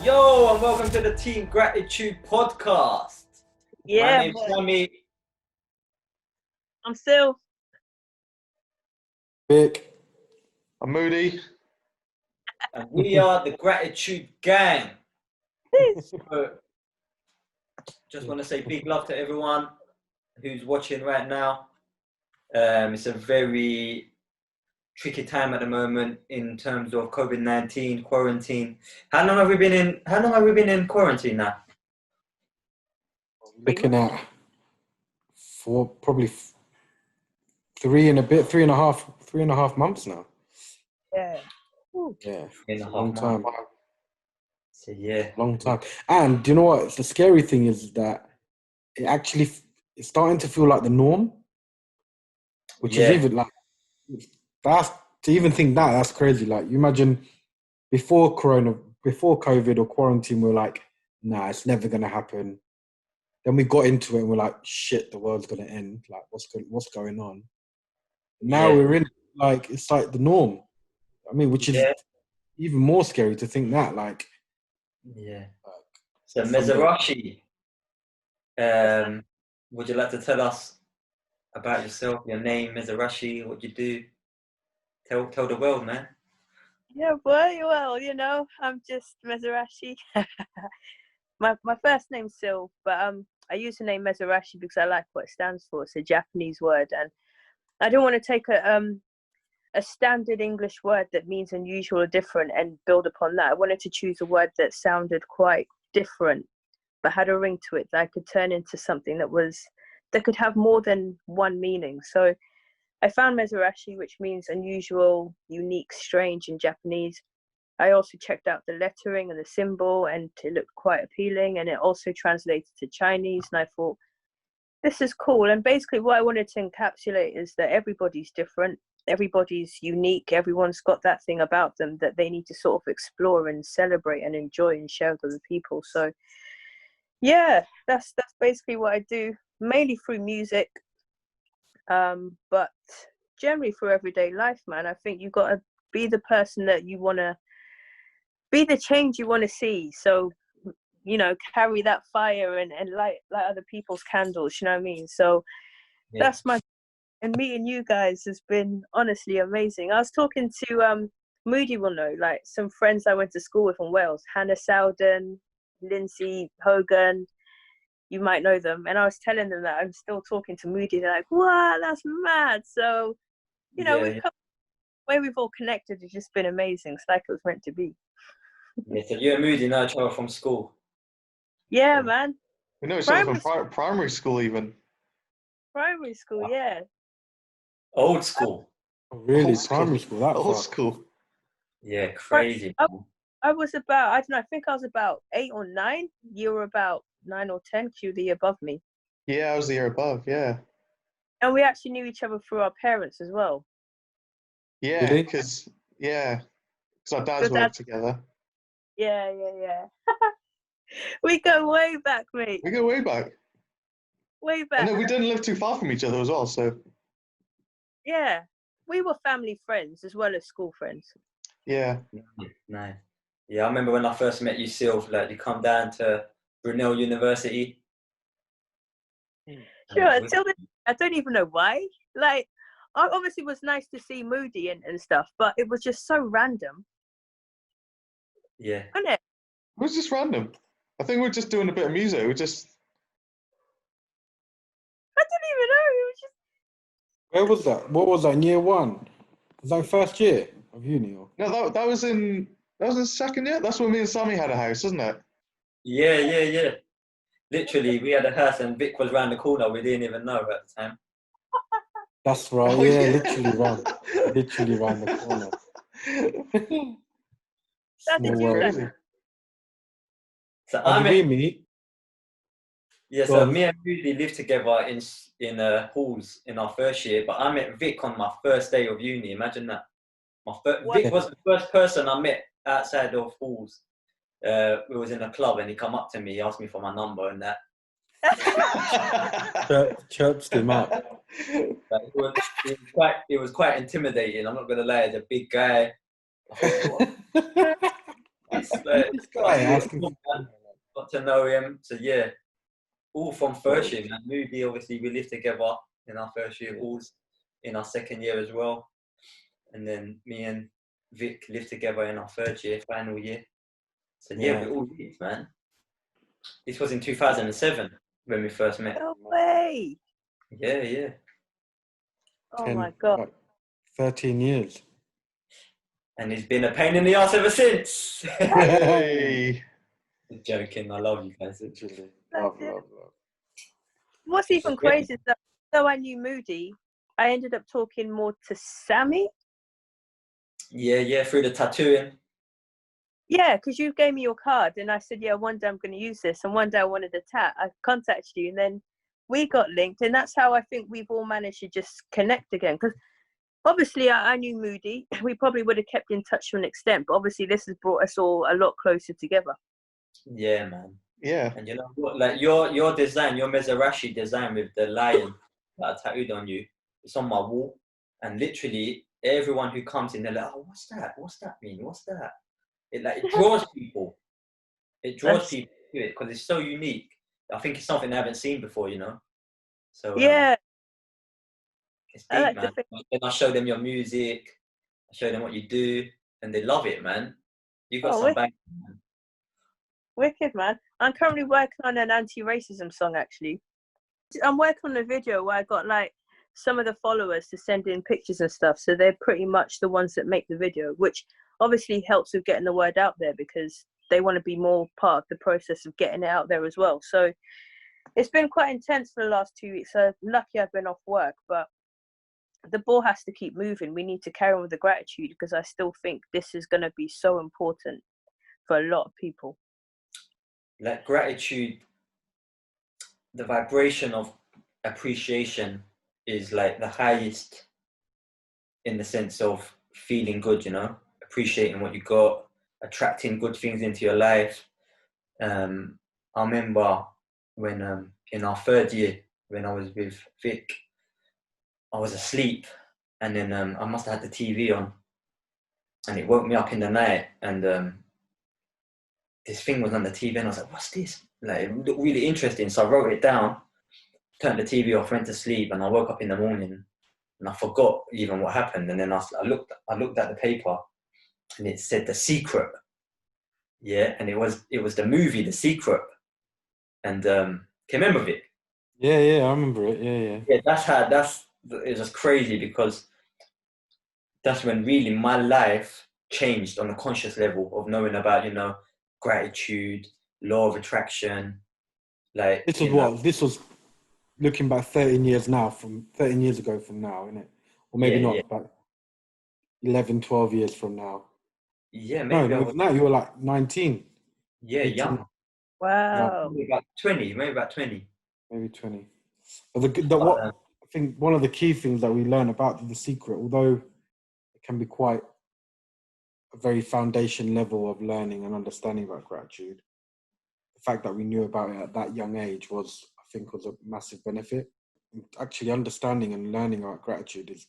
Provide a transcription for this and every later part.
Yo, and welcome to the Team Gratitude podcast. Yeah, my name's Sammy. I'm Sil. Vic. I'm Moody. And we are the Gratitude Gang. So, just want to say big love to everyone who's watching right now. It's a very tricky time at the moment in terms of COVID-19 quarantine. How long have we been in quarantine now? Looking at probably 3.5 months now. Yeah. Yeah. 3.5 long time. So yeah. Long time. And do you know what? The scary thing is that it's starting to feel like the norm. Which is even like, that's to even think that's crazy. Like, you imagine before COVID or quarantine, we were like, nah, it's never gonna happen. Then we got into it and we're like, shit, the world's gonna end. Like, what's going on? Now we're in, like, it's like the norm. I mean, which is even more scary to think that, like. Yeah. So Mezurashii, would you like to tell us about yourself, your name, Mezurashii, what you do? Tell the world, man. Yeah, boy. Well, I'm just Mezurashii. my first name's Sil, but I use the name Mezurashii because I like what it stands for. It's a Japanese word, and I don't want to take a standard English word that means unusual or different and build upon that. I wanted to choose a word that sounded quite different, but had a ring to it that I could turn into something that could have more than one meaning. So I found Mezurashii, which means unusual, unique, strange in Japanese. I also checked out the lettering and the symbol, and it looked quite appealing, and it also translated to Chinese, and I thought, this is cool. And basically what I wanted to encapsulate is that everybody's different, everybody's unique, everyone's got that thing about them that they need to sort of explore and celebrate and enjoy and share with other people. So yeah, that's basically what I do, mainly through music, but generally for everyday life, man. I think you got to be the person that you want to be, the change you want to see. So carry that fire and light other people's candles, you know what I mean? So that's and meeting you guys has been honestly amazing. I was talking to Moody will know, like, some friends I went to school with in Wales, Hannah Sowden, Lindsay Hogan, you might know them, and I was telling them that I'm still talking to Moody. They're like, wow, that's mad. So where we've all connected has just been amazing. It's like it was meant to be. Yeah, so you and Moody know each other from school? Yeah, man. We know each other from primary school, even. Primary school, yeah. Old school. Oh, really? Old school. Primary school, that Old far. school. Yeah, crazy. I was about, I don't know, I think I was about 8 or 9. You were about 9 or 10, you were the year above me. Yeah, I was the year above, yeah. And we actually knew each other through our parents as well. Yeah, because our dads worked together. Yeah. We go way back, mate. We go way back. Way back. And then we didn't live too far from each other as well, so. Yeah, we were family friends as well as school friends. Yeah. Nice. Yeah, I remember when I first met you, Sylv, like, you come down to Brunel University. Sure, until then, I don't even know why. Like, obviously it was nice to see Moody and stuff, but it was just so random. Yeah. Wasn't it? It was just random. I think we're just doing a bit of music. I don't even know. It was just... Where was that? What was that, in year 1? Was that first year of uni? Or? No, that was in second year. That's when me and Sammy had a house, isn't it? Yeah. Literally, we had a house and Vic was round the corner. We didn't even know at the time. That's right. Oh, yeah, literally round the corner. That's crazy. So How did we meet? Yeah, so me and Moody lived together in halls in our first year, but I met Vic on my first day of uni. Imagine that. Vic was the first person I met outside of halls. We was in a club and he come up to me, he asked me for my number and that. Chirped him up. It was quite intimidating. I'm not gonna lie, he's a big guy. This guy asking for got to know him. So yeah, all from first year, man. Moody, obviously, we lived together in our first year, All's in our second year as well. And then me and Vic lived together in our third year, final year. So yeah, we all lived, man. This was in 2007 when we first met. No way. Yeah. Oh 10, my God. like 13 years. And it's been a pain in the ass ever since. Hey. Joking, I love you guys. Literally. Love. What's even crazy is that though I knew Moody, I ended up talking more to Sammy. Yeah, through the tattooing. Yeah, because you gave me your card and I said, yeah, one day I'm going to use this. And one day I wanted a tat. I contacted you and then we got linked. And that's how I think we've all managed to just connect again. Because obviously I knew Moody. We probably would have kept in touch to an extent. But obviously this has brought us all a lot closer together. Yeah, man. Yeah. And you know what? Like your design, your Mezurashii design with the lion that I tattooed on you, it's on my wall. And literally everyone who comes in, they're like, oh, what's that? What's that mean? What's that? It draws people. It draws people to it because it's so unique. I think it's something they haven't seen before, you know. So Yeah. it's deep, man. Then I show them your music, I show them what you do, and they love it, man. You got some bang. Wicked, man. I'm currently working on an anti-racism song, actually. I'm working on a video where I got like some of the followers to send in pictures and stuff. So they're pretty much the ones that make the video, which obviously helps with getting the word out there because they want to be more part of the process of getting it out there as well. So it's been quite intense for the last 2 weeks. So lucky I've been off work, but the ball has to keep moving. We need to carry on with the gratitude because I still think this is going to be so important for a lot of people. Like gratitude, the vibration of appreciation is like the highest in the sense of feeling good, you know, appreciating what you got, attracting good things into your life. I remember when in our third year, when I was with Vic, I was asleep and then I must have had the TV on and it woke me up in the night and this thing was on the TV and I was like, what's this? Like, it looked really interesting. So I wrote it down, turned the TV off, went to sleep, and I woke up in the morning and I forgot even what happened. And then I looked at the paper and it said The Secret. Yeah, and it was the movie The Secret. And can you remember it? Yeah, I remember it. Yeah. It was crazy because that's when really my life changed on a conscious level of knowing about, you know, gratitude, law of attraction. Like This was looking back 13 years ago from now, isn't it? Or maybe not, but 11, 12 years from now. Yeah, maybe. No, now you were like 19. Yeah, 18. young. Wow. Maybe about 20. Maybe 20. But I think one of the key things that we learn about The Secret, although it can be quite a very foundation level of learning and understanding about gratitude, the fact that we knew about it at that young age was a massive benefit. Actually understanding and learning about gratitude it's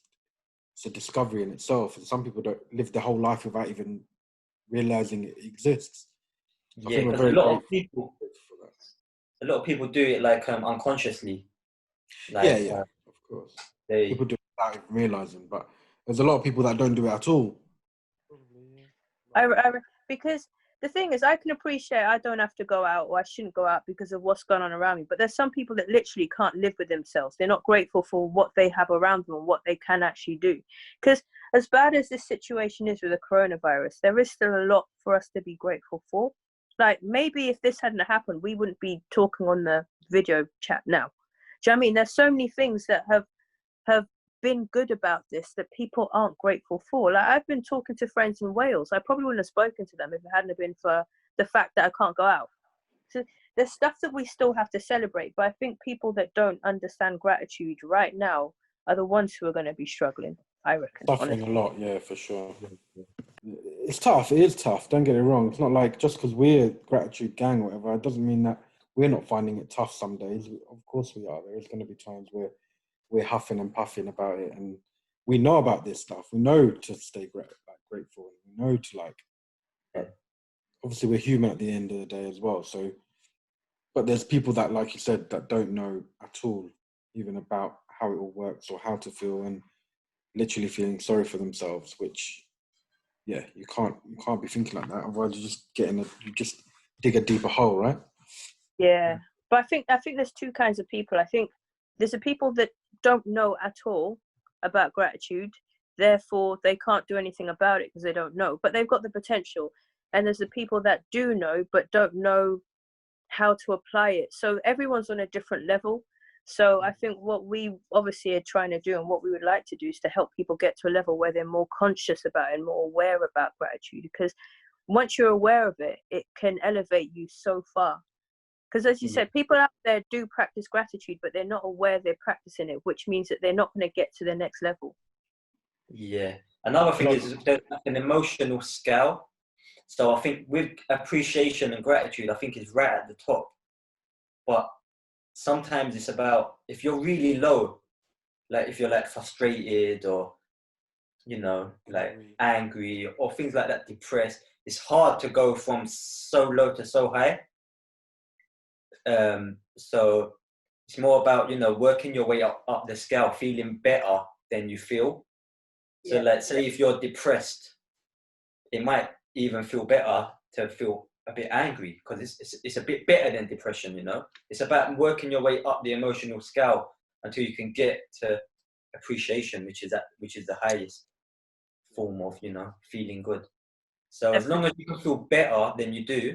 a discovery in itself. And some people don't live their whole life without even realizing it exists. So yeah, because a lot of people do it like unconsciously. Like, yeah, of course. They People do it without even realizing, but there's a lot of people that don't do it at all. Because the thing is, I can appreciate I don't have to go out or I shouldn't go out because of what's going on around me. But there's some people that literally can't live with themselves. They're not grateful for what they have around them and what they can actually do. Because as bad as this situation is with the coronavirus, there is still a lot for us to be grateful for. Like maybe if this hadn't happened, we wouldn't be talking on the video chat now. Do you know what I mean? There's so many things that have been good about this that people aren't grateful for. Like I've been talking to friends in Wales. I probably wouldn't have spoken to them if it hadn't been for the fact that I can't go out. So there's stuff that we still have to celebrate, but I think people that don't understand gratitude right now are the ones who are going to be struggling, I reckon. Suffering a lot, yeah, for sure. It's tough. It is tough. Don't get it wrong. It's not like just because we're gratitude gang or whatever, it doesn't mean that we're not finding it tough some days. Of course we are. There is going to be times where we're huffing and puffing about it, and we know about this stuff. We know to stay grateful. We know to obviously we're human at the end of the day as well. So, but there's people that, like you said, that don't know at all, even about how it all works or how to feel, and literally feeling sorry for themselves, which, yeah, you can't be thinking like that. Otherwise, you just dig a deeper hole, right? Yeah, but I think there's two kinds of people. I think there's the people that don't know at all about gratitude, therefore they can't do anything about it because they don't know, but they've got the potential. And there's the people that do know but don't know how to apply it. So everyone's on a different level. So I think what we obviously are trying to do and what we would like to do is to help people get to a level where they're more conscious about it and more aware about gratitude, because once you're aware of it, it can elevate you so far. Because as you said, people out there do practice gratitude, but they're not aware they're practicing it, which means that they're not going to get to the next level. Yeah. Another thing is there's an emotional scale. So I think with appreciation and gratitude, I think it's right at the top. But sometimes it's about, if you're really low, like if you're like frustrated or, you know, like angry or things like that, depressed, it's hard to go from so low to so high. So it's more about, you know, working your way up the scale, feeling better than you feel. So let's say if you're depressed, it might even feel better to feel a bit angry, because it's a bit better than depression, you know. It's about working your way up the emotional scale until you can get to appreciation, which is the highest form of, you know, feeling good. So as long as you can feel better than you do,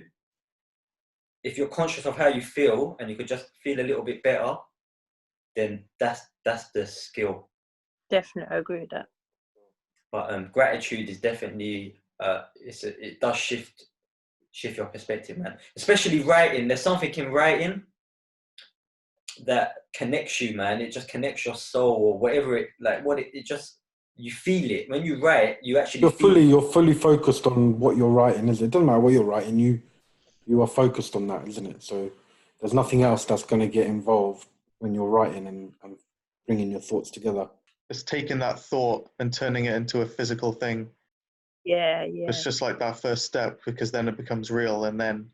if you're conscious of how you feel and you could just feel a little bit better, then that's the skill. Definitely, I agree with that. But gratitude is definitely it does shift your perspective, man. Especially writing. There's something in writing that connects you, man. It just connects your soul or whatever it just, you feel it when you write. You actually You're fully focused on what you're writing, isn't it? It doesn't matter what you're writing. You are focused on that, isn't it? So there's nothing else that's going to get involved when you're writing and bringing your thoughts together. It's taking that thought and turning it into a physical thing. Yeah. It's just like that first step, because then it becomes real, and then,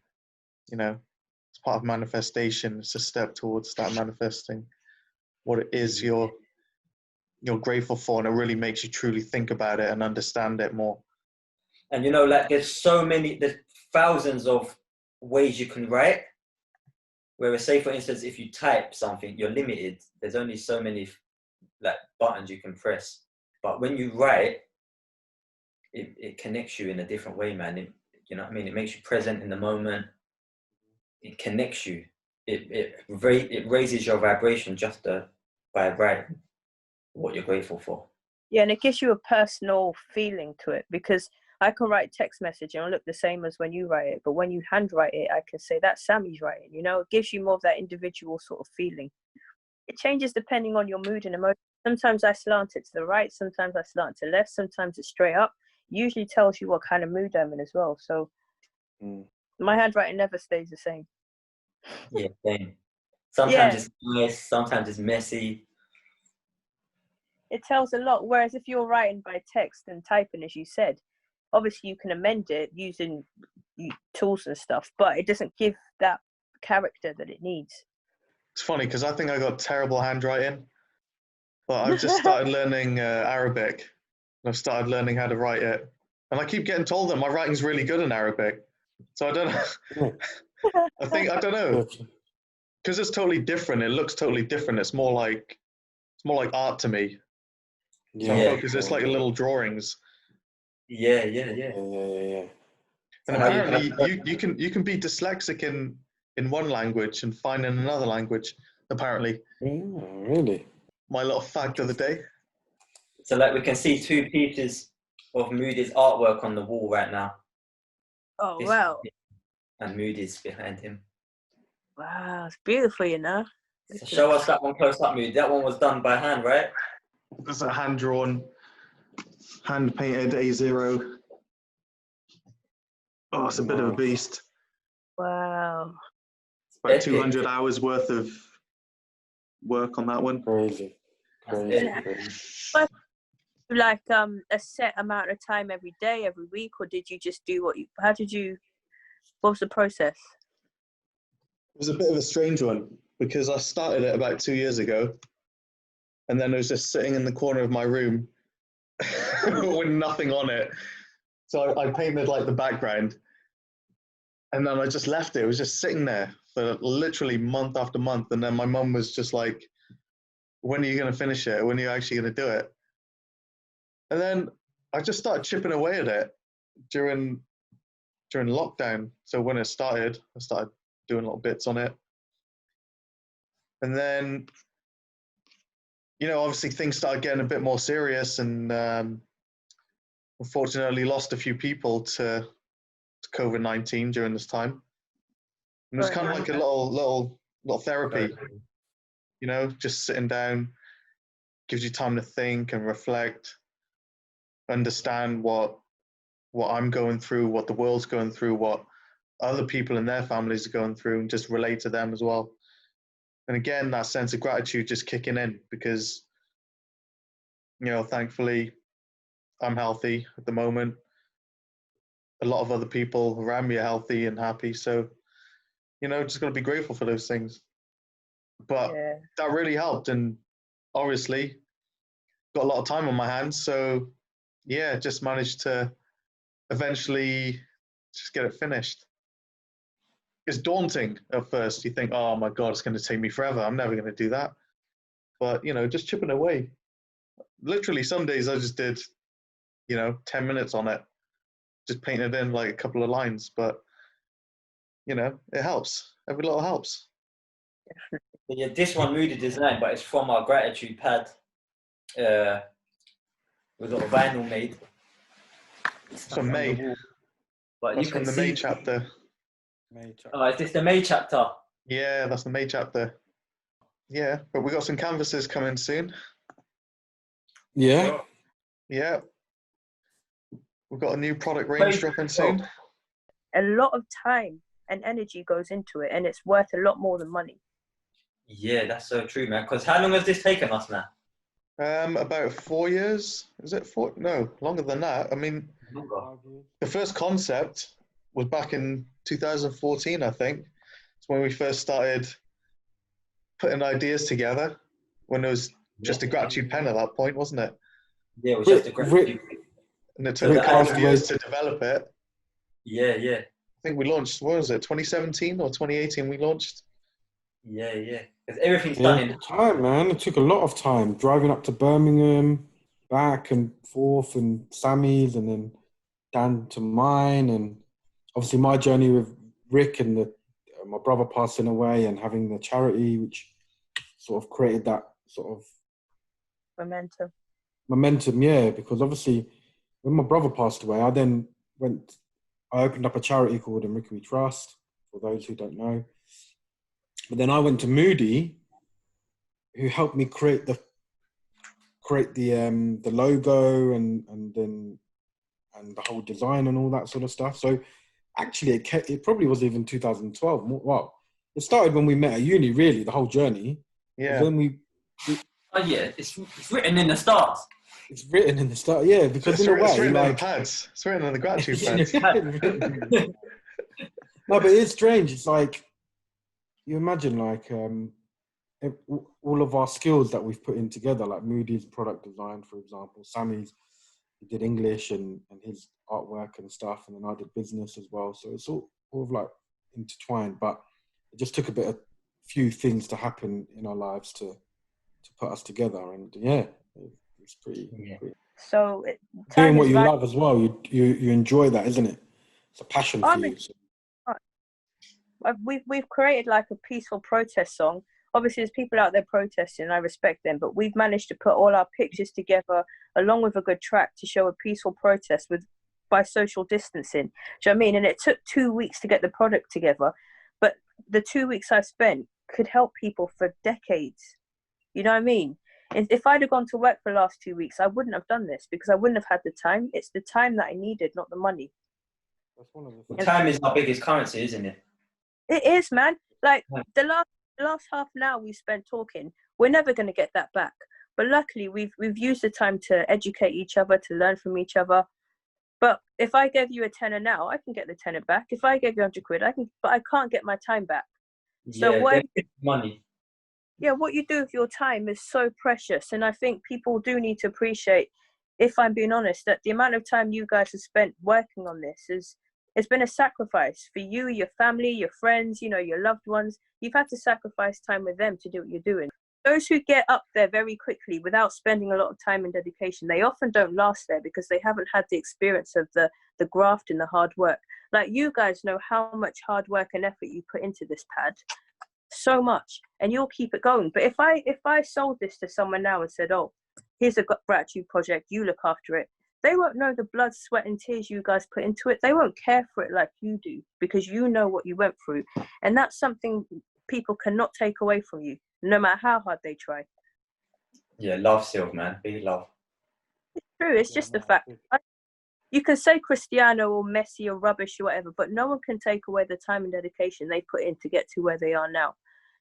you know, it's part of manifestation. It's a step towards that manifesting what it is you're grateful for, and it really makes you truly think about it and understand it more. And you know, like there's thousands of ways you can write. Whereas, say for instance, if you type something, you're limited. There's only so many like buttons you can press. But when you write, it connects you in a different way, man. You know what I mean? It makes you present in the moment. It connects you. It raises your vibration just by writing what you're grateful for. Yeah, and it gives you a personal feeling to it, because I can write text message and it'll look the same as when you write it, but when you handwrite it, I can say that's Sammy's writing. You know, it gives you more of that individual sort of feeling. It changes depending on your mood and emotion. Sometimes I slant it to the right, sometimes I slant to left, sometimes it's straight up. Usually tells you what kind of mood I'm in as well. So my handwriting never stays the same. Yeah, same. Sometimes it's nice, sometimes it's messy. It tells a lot. Whereas if you're writing by text and typing, as you said, obviously you can amend it using tools and stuff, but it doesn't give that character that it needs. It's funny because I think I got terrible handwriting, but I've just started learning Arabic. I've started learning how to write it, and I keep getting told that my writing's really good in Arabic. So I don't know. I don't know, because it's totally different. It looks totally different. It's more like art to me. Yeah, because it's like little drawings. Yeah. And apparently, you can be dyslexic in one language and fine in another language. Apparently. Really? My little fact of the day. So like we can see two pieces of Moody's artwork on the wall right now. Oh, wow. And Moody's behind him. Wow, it's beautiful, you know. So show us that one close up, Moody. That one was done by hand, right? It's a hand-drawn, hand-painted A0. Oh, it's a bit of a beast. Wow. About 200 hours worth of work on that one. Crazy. Like a set amount of time every day, every week, or did you just do how did you What was the process? It was a bit of a strange one because I started it about 2 years ago, and then it was just sitting in the corner of my room with nothing on it. So I painted like the background, and then I just left it. It was just sitting there for literally month after month. And then my mum was just like, "When are you going to finish it? When are you actually going to do it?" And then I just started chipping away at it during lockdown. So when it started, I started doing little bits on it. And then, obviously things started getting a bit more serious, and unfortunately lost a few people to COVID-19 during this time. And it was kind of like a little therapy, just sitting down, gives you time to think and reflect, understand what I'm going through, what the world's going through, what other people and their families are going through, and just relate to them as well. And again, that sense of gratitude just kicking in because, thankfully, I'm healthy at the moment. A lot of other people around me are healthy and happy. So, just got to be grateful for those things. But that really helped. And obviously, got a lot of time on my hands. So, yeah, just managed to eventually just get it finished. It's daunting at first. You think, oh my God, it's going to take me forever. I'm never going to do that. But, just chipping away. Literally, some days I just did, 10 minutes on it. Just painted in like a couple of lines. But, it helps. Every little helps. Yeah, this one Moody designed, but it's from our gratitude pad. We've got a vinyl made. It's from May. But that's you can from the see... May chapter. Oh, is this the May chapter? Yeah, that's the May chapter. Yeah, but we got some canvases coming soon. Yeah. Yeah. We've got a new product range dropping soon. A lot of time and energy goes into it, and it's worth a lot more than money. Yeah, that's so true, man. Because how long has this taken us now? About 4 years. Is it 4? No, longer than that. I mean, the first concept was back in 2014, I think. It's when we first started putting ideas together, when it was just a gratitude pen at that point, wasn't it? Yeah, it was just a gratitude. And it took a couple of years to develop it. Yeah. I think we launched, what was it, 2017 or 2018 we launched? Yeah. Because everything's done in time, man. It took a lot of time driving up to Birmingham, back and forth, and Sammy's, and then down to mine, and obviously my journey with Rick and my brother passing away and having the charity, which sort of created that sort of momentum. Yeah, because obviously when my brother passed away, I opened up a charity called Mezurashii Trust, for those who don't know. But then I went to Moody, who helped me create the logo and the whole design and all that sort of stuff. So actually, it probably was even 2012. Well, it started when we met at uni. Really, the whole journey. Yeah. Then it's written in the stars. It's written in the start, yeah, because in a way, it's written on the pads. It's written on the gratitude pads. No, but it's strange. It's like you imagine, like all of our skills that we've put in together, like Moody's product design, for example. Sammy's he did English and his artwork and stuff, and then I did business as well. So it's all of like intertwined, but it just took a few things to happen in our lives to put us together, and yeah. It's pretty. So doing what you love as well. You enjoy that, isn't it? It's a passion for you. So. We've created like a peaceful protest song. Obviously, there's people out there protesting, and I respect them. But we've managed to put all our pictures together, along with a good track, to show a peaceful protest by social distancing. Do you know what I mean? And it took 2 weeks to get the product together, but the 2 weeks I spent could help people for decades. You know what I mean? If I'd have gone to work for the last 2 weeks, I wouldn't have done this because I wouldn't have had the time. It's the time that I needed, not the money. That's one of the things. Time is our biggest currency, isn't it? It is, man. Like the last half an hour we spent talking, we're never going to get that back. But luckily, we've used the time to educate each other, to learn from each other. But if I gave you a tenner now, I can get the tenner back. If I gave you 100 quid, I can, but I can't get my time back. So Yeah, what? money. Yeah, what you do with your time is so precious, and I think people do need to appreciate, if I'm being honest, that the amount of time you guys have spent working on this it's been a sacrifice for you, your family, your friends, you know, your loved ones. You've had to sacrifice time with them to do what you're doing. Those who get up there very quickly without spending a lot of time and dedication, they often don't last there because they haven't had the experience of the graft and the hard work. Like, you guys know how much hard work and effort you put into this pad. So much, and you'll keep it going. But if I sold this to someone now and said, oh, here's a gratitude project, you look after it, they won't know the blood, sweat and tears you guys put into it. They won't care for it like you do, because you know what you went through, and that's something people cannot take away from you, no matter how hard they try. Yeah, love, Sylv, man. Big love. It's true. It's just the fact. You can say Cristiano or Messi or rubbish or whatever, but no one can take away the time and dedication they put in to get to where they are now.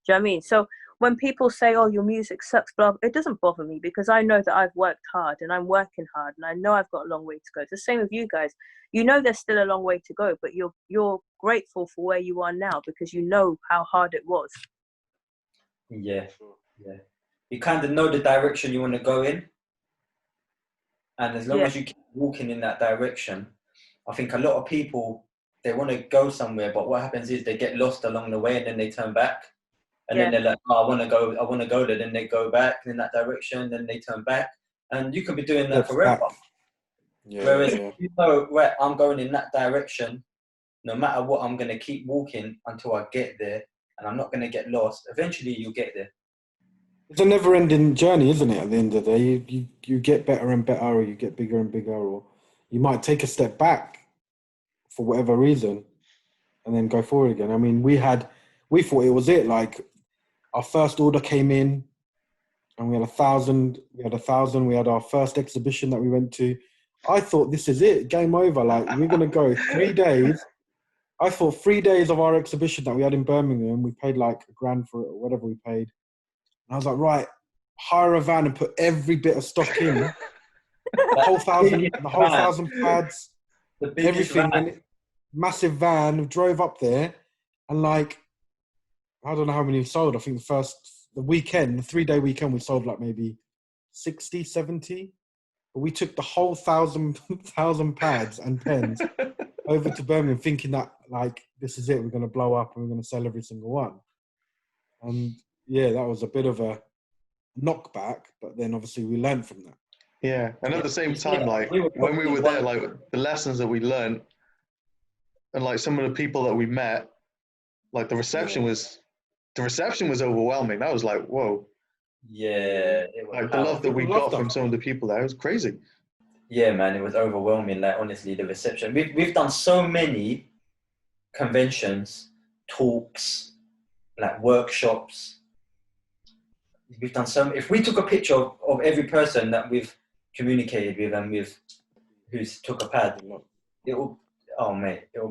Do you know what I mean? So when people say, oh, your music sucks, blah, it doesn't bother me, because I know that I've worked hard and I'm working hard, and I know I've got a long way to go. It's the same with you guys. You know there's still a long way to go, but you're grateful for where you are now because you know how hard it was. Yeah, yeah. You kind of know the direction you want to go in. And as long as you keep walking in that direction, I think a lot of people, they want to go somewhere, but what happens is they get lost along the way and then they turn back. And then they're like, oh, I want to go there. Then they go back in that direction, then they turn back. And you could be doing that forever. Whereas if you know, right, I'm going in that direction, no matter what, I'm going to keep walking until I get there, and I'm not going to get lost. Eventually you'll get there. It's a never-ending journey, isn't it? At the end of the day, you get better and better, or you get bigger and bigger, or you might take a step back for whatever reason, and then go forward again. I mean, we thought it was it. Like, our first order came in, and we had 1,000. We had our first exhibition that we went to. I thought, this is it, game over. Like, we're gonna go 3 days. I thought 3 days of our exhibition that we had in Birmingham, we paid like $1,000 for it, or whatever we paid. And I was like, right, hire a van and put every bit of stock in. The whole 1,000 pads, everything. Massive van, drove up there, and like, I don't know how many we sold. I think the 3-day weekend, we sold like maybe 60, 70. But we took the whole 1,000 pads and pens over to Birmingham, thinking that, like, this is it, we're going to blow up and we're going to sell every single one. And yeah, that was a bit of a knockback, but then obviously we learned from that. Yeah, and at the same time, like, when we were there, like, the lessons that we learned, and like some of the people that we met, like the reception was overwhelming. That was like, whoa. Yeah, it was like the love that we got from some of the people there, it was crazy. Yeah, man, it was overwhelming. Like, honestly, the reception. We've done so many conventions, talks, like workshops. We've done if we took a picture of every person that we've communicated with and who's took a pad, it will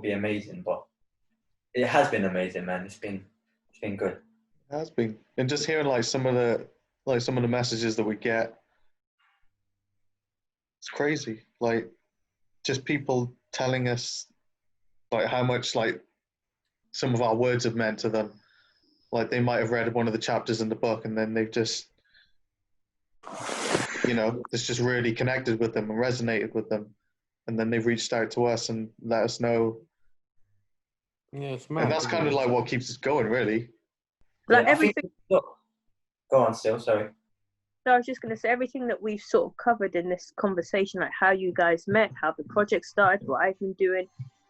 be amazing. But it has been amazing, man. It's been good. It has been. And just hearing like some of the messages that we get, it's crazy. Like, just people telling us like how much like some of our words have meant to them. Like, they might have read one of the chapters in the book and then they've just, it's just really connected with them and resonated with them. And then they've reached out to us and let us know. Yeah, it's mad. And that's kind of like what keeps us going, really. Like, everything. Go on, still, sorry. No, I was just going to say, everything that we've sort of covered in this conversation, like how you guys met, how the project started, what I've been doing,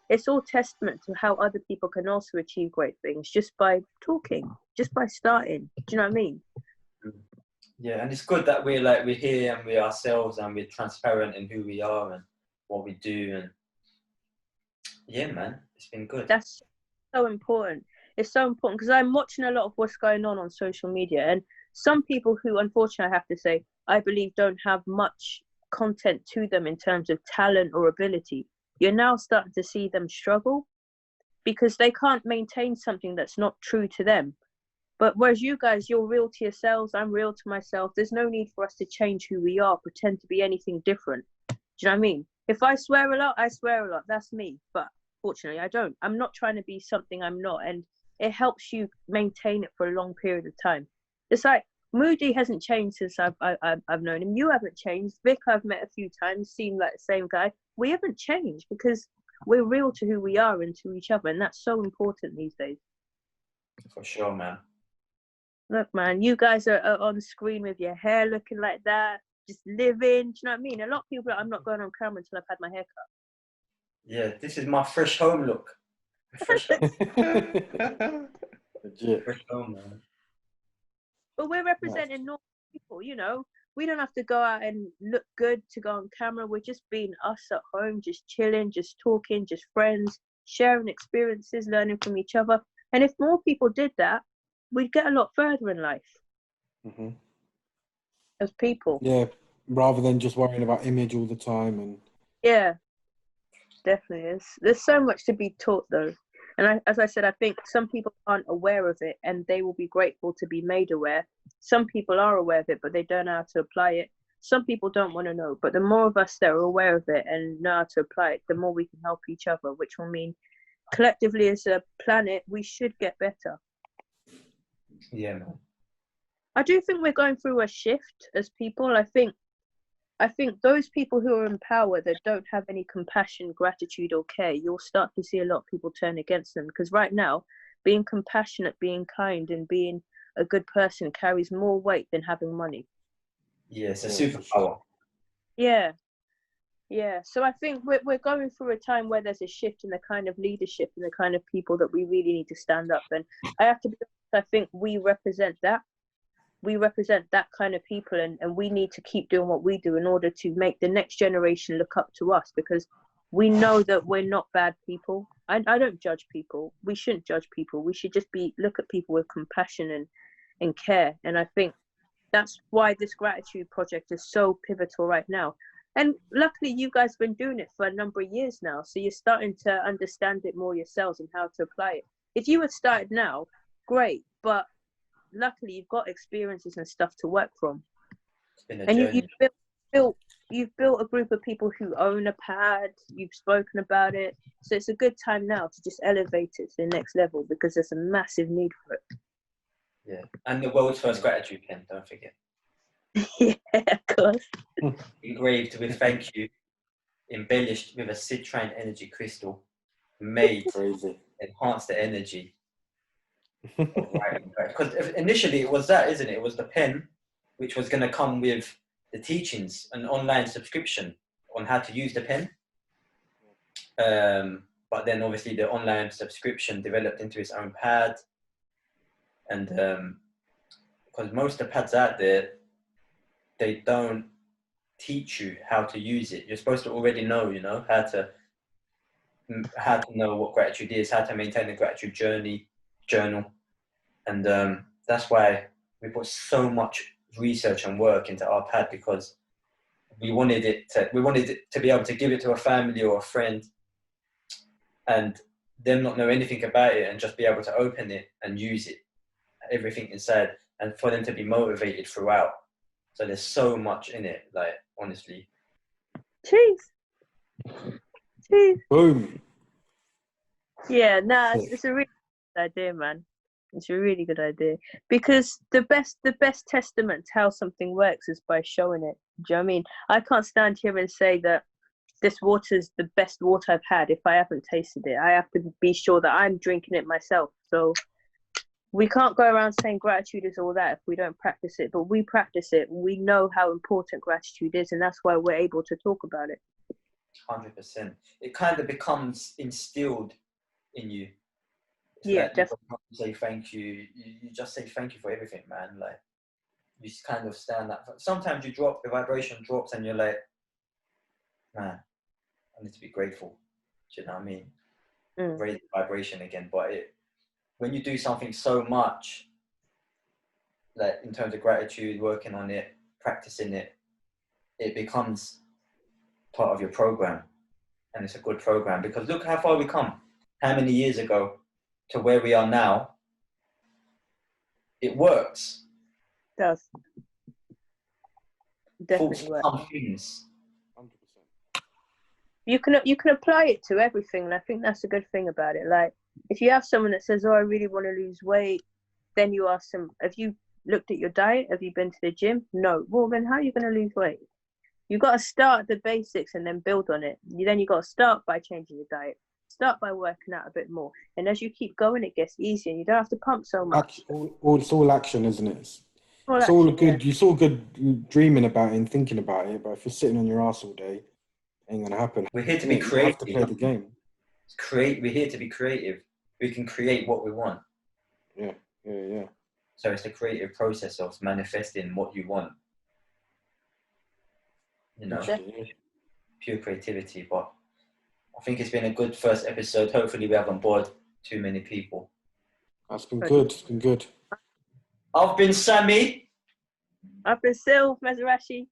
it's all testament to how other people can also achieve great things just by talking, just by starting. Do you know what I mean? Yeah, and it's good that we're here and we're ourselves and we're transparent in who we are and what we do. And yeah, man, it's been good. That's so important. It's so important because I'm watching a lot of what's going on social media, and some people who, unfortunately, I have to say, I believe don't have much content to them in terms of talent or ability. You're now starting to see them struggle because they can't maintain something that's not true to them. But whereas you guys, you're real to yourselves, I'm real to myself. There's no need for us to change who we are, pretend to be anything different. Do you know what I mean? If I swear a lot, I swear a lot. That's me. But fortunately, I don't. I'm not trying to be something I'm not. And it helps you maintain it for a long period of time. It's like Moody hasn't changed since I've known him. You haven't changed. Vic, I've met a few times, seemed like the same guy. We haven't changed because we're real to who we are and to each other. And that's so important these days. For sure, man. Look, man, you guys are on screen with your hair looking like that, just living. Do you know what I mean? A lot of people, I'm not going on camera until I've had my hair cut. Yeah, this is my fresh home look. Fresh home. Legit. Fresh home, man. But we're representing normal people, you know. We don't have to go out and look good to go on camera. We're just being us at home, just chilling, just talking, just friends, sharing experiences, learning from each other. And if more people did that, we'd get a lot further in life as people. Yeah, rather than just worrying about image all the time. And Yeah, definitely. There's so much to be taught, though. And as I said, I think some people aren't aware of it, and they will be grateful to be made aware. Some people are aware of it, but they don't know how to apply it. Some people don't want to know, but the more of us that are aware of it and know how to apply it, the more we can help each other, which will mean collectively as a planet, we should get better. Yeah, man. I do think we're going through a shift as people. I think those people who are in power that don't have any compassion, gratitude, or care, you'll start to see a lot of people turn against them. Because right now, being compassionate, being kind, and being a good person carries more weight than having money. Yeah, it's a superpower. Yeah. Yeah. So I think we're going through a time where there's a shift in the kind of leadership and the kind of people that we really need to stand up. And I have to be honest, I think we represent that. We represent that kind of people, and we need to keep doing what we do in order to make the next generation look up to us, because we know that we're not bad people. I don't judge people. We shouldn't judge people. We should just look at people with compassion and care. And I think that's why this gratitude project is so pivotal right now. And luckily, you guys have been doing it for a number of years now, so you're starting to understand it more yourselves and how to apply it. If you had started now, great, but luckily you've got experiences and stuff to work from. It's been a and journey. you've built a group of people who own a pad. You've spoken about it, so it's a good time now to just elevate it to the next level, because there's a massive need for it. Yeah, and the world's first gratitude pen, don't forget. Yeah, of course. Engraved with thank you, embellished with a citrine energy crystal, made crazy. enhance the energy of writing. Because initially it was that, isn't it? It was the pen, which was going to come with the teachings, an online subscription on how to use the pen. But then obviously the online subscription developed into its own pad. And because most of the pads out there, they don't teach you how to use it. You're supposed to already know, you know, how to know what gratitude is, how to maintain a gratitude journal. And that's why we put so much research and work into our pad, because we wanted it to be able to give it to a family or a friend and them not know anything about it, and just be able to open it and use it, everything inside, and for them to be motivated throughout. So there's so much in it, like, honestly. Jeez. Boom. Yeah, no, it's a really good idea, man. It's a really good idea, because the best testament to how something works is by showing it. Do you know what I mean? I can't stand here and say that this water's the best water I've had if I haven't tasted it. I have to be sure that I'm drinking it myself. So we can't go around saying gratitude is all that if we don't practice it. But we practice it. We know how important gratitude is, and that's why we're able to talk about it. 100%. It kind of becomes instilled in you. It's Yeah, like definitely. you say thank you. You just say thank you for everything, man. Like, you kind of stand up. Sometimes the vibration drops, and you're like, man, I need to be grateful. Do you know what I mean? Raise the vibration again. But when you do something so much, like in terms of gratitude, working on it, practicing it, it becomes part of your program. And it's a good program, because look how far we come. How many years ago to where we are now? It works. It does. Thoughts Definitely works. become things. 100%. you can apply it to everything, and I think that's a good thing about it. Like, if you have someone that says, "Oh, I really want to lose weight," then you ask them, "Have you looked at your diet? Have you been to the gym?" No. Well, then how are you going to lose weight? You got to start at the basics and then build on it. Then you got to start by changing your diet. Start by working out a bit more, and as you keep going, it gets easier. And you don't have to pump so much. It's all action, isn't it? It's Well, all actually, good. It's all good dreaming about it and thinking about it, but if you're sitting on your ass all day, it ain't gonna happen. We're here to be You have to creative. play the game. We're here to be creative. We can create what we want. Yeah. So it's the creative process of manifesting what you want. You know, Literally, pure creativity. But I think it's been a good first episode. Hopefully we haven't bored too many people. That's been good. It's been good. I've been Sammy. I've been Sil, Mezurashii.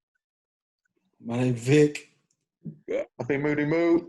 My name's Vic. I think Moody Moo.